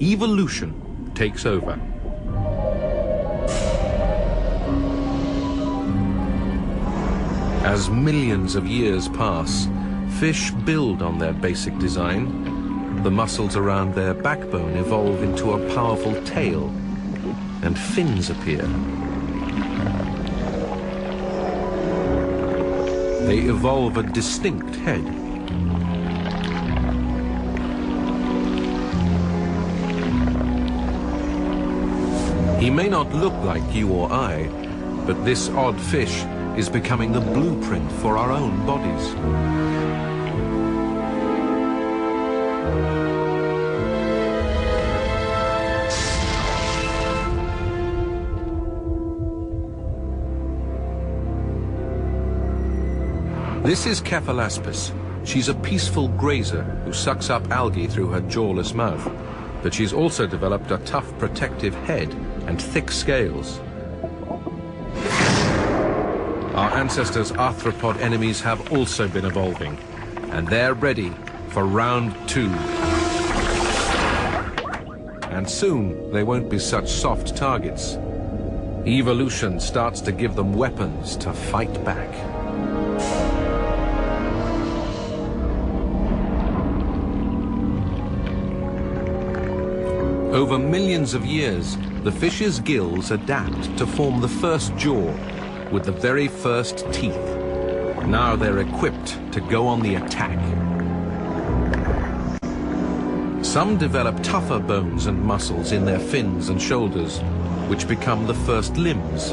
evolution takes over. As millions of years pass, fish build on their basic design. The muscles around their backbone evolve into a powerful tail, and fins appear. They evolve a distinct head. He may not look like you or I, but this odd fish is becoming the blueprint for our own bodies. This is Cephalaspis. She's a peaceful grazer who sucks up algae through her jawless mouth, but she's also developed a tough protective head and thick scales. Our ancestors' arthropod enemies have also been evolving, and they're ready for round 2. And soon they won't be such soft targets. Evolution starts to give them weapons to fight back. Over millions of years, the fish's gills adapt to form the first jaw with the very first teeth. Now they're equipped to go on the attack. Some develop tougher bones and muscles in their fins and shoulders, which become the first limbs.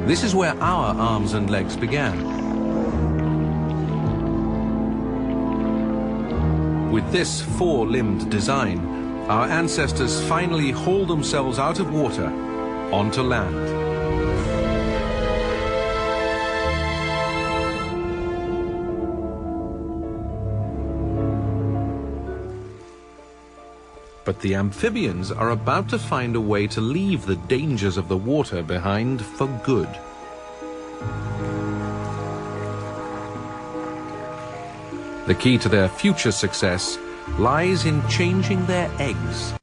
This is where our arms and legs began. With this 4-limbed design, our ancestors finally hauled themselves out of water onto land. But the amphibians are about to find a way to leave the dangers of the water behind for good. The key to their future success lies in changing their eggs.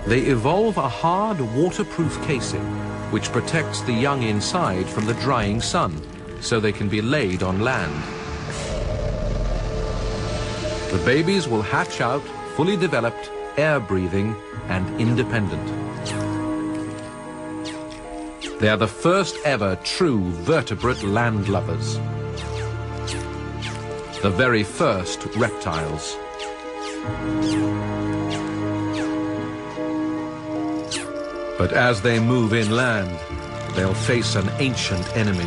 They evolve a hard, waterproof casing which protects the young inside from the drying sun, so they can be laid on land. The babies will hatch out fully developed, air-breathing, and independent. They are the first ever true vertebrate landlubbers. The very first reptiles. But as they move inland, they'll face an ancient enemy,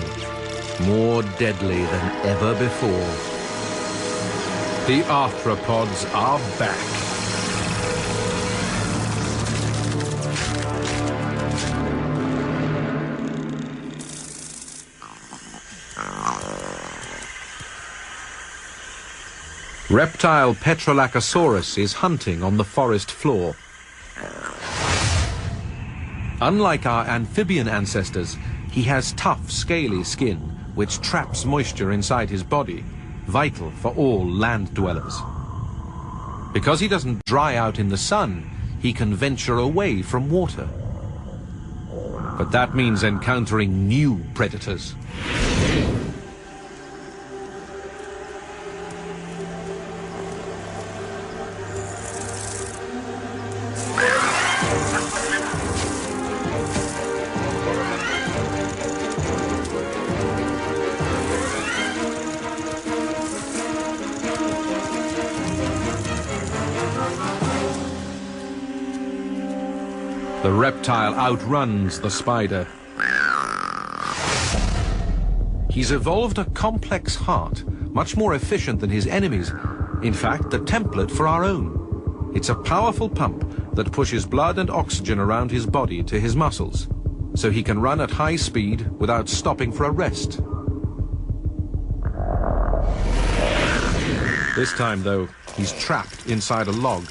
more deadly than ever before. The arthropods are back. Reptile Petrolacosaurus is hunting on the forest floor. Unlike our amphibian ancestors, he has tough, scaly skin, which traps moisture inside his body, vital for all land dwellers. Because he doesn't dry out in the sun, he can venture away from water. But that means encountering new predators. The reptile outruns the spider. He's evolved a complex heart, much more efficient than his enemies. In fact, the template for our own. It's a powerful pump that pushes blood and oxygen around his body to his muscles, so he can run at high speed without stopping for a rest. This time, though, he's trapped inside a log.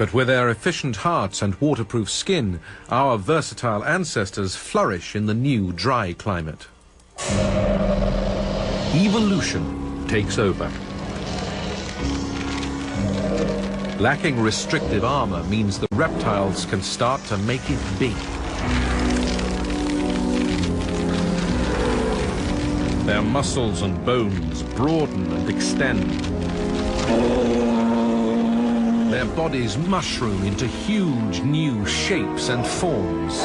But with their efficient hearts and waterproof skin, our versatile ancestors flourish in the new dry climate. Evolution takes over. Lacking restrictive armor means the reptiles can start to make it big. Their muscles and bones broaden and extend. Their bodies mushroom into huge new shapes and forms.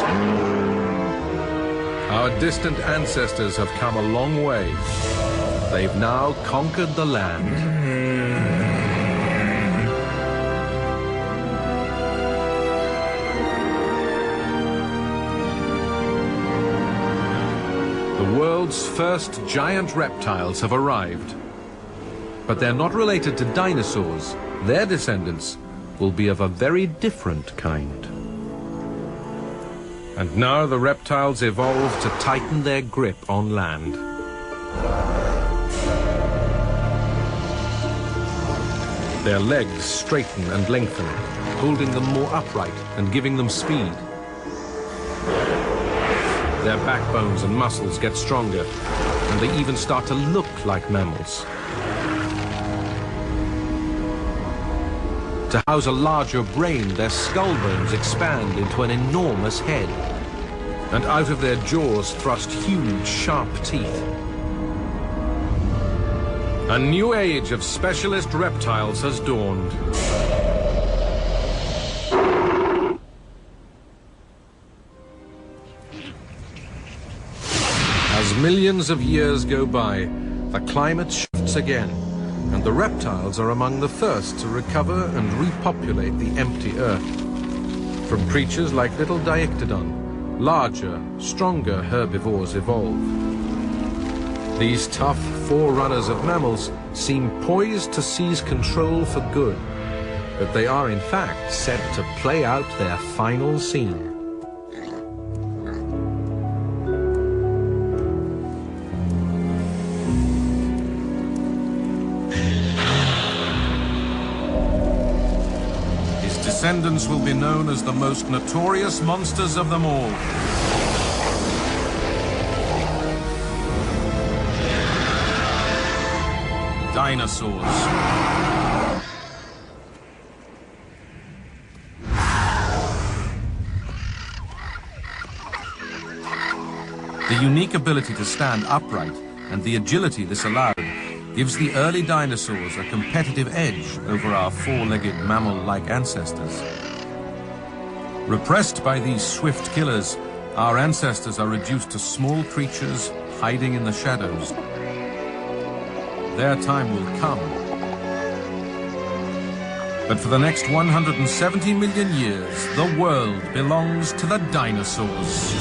Our distant ancestors have come a long way. They've now conquered the land. The world's first giant reptiles have arrived. But they're not related to dinosaurs. Their descendants will be of a very different kind. And now the reptiles evolve to tighten their grip on land. Their legs straighten and lengthen, holding them more upright and giving them speed. Their backbones and muscles get stronger, and they even start to look like mammals. To house a larger brain, their skull bones expand into an enormous head, and out of their jaws thrust huge, sharp teeth. A new age of specialist reptiles has dawned. As millions of years go by, the climate shifts again, and the reptiles are among the first to recover and repopulate the empty Earth. From creatures like little Diectodon, larger, stronger herbivores evolve. These tough forerunners of mammals seem poised to seize control for good, but they are in fact set to play out their final scene. Descendants will be known as the most notorious monsters of them all. Dinosaurs. The unique ability to stand upright and the agility this allowed gives the early dinosaurs a competitive edge over our four-legged mammal-like ancestors. Repressed by these swift killers, our ancestors are reduced to small creatures hiding in the shadows. Their time will come. But for the next 170 million years, the world belongs to the dinosaurs.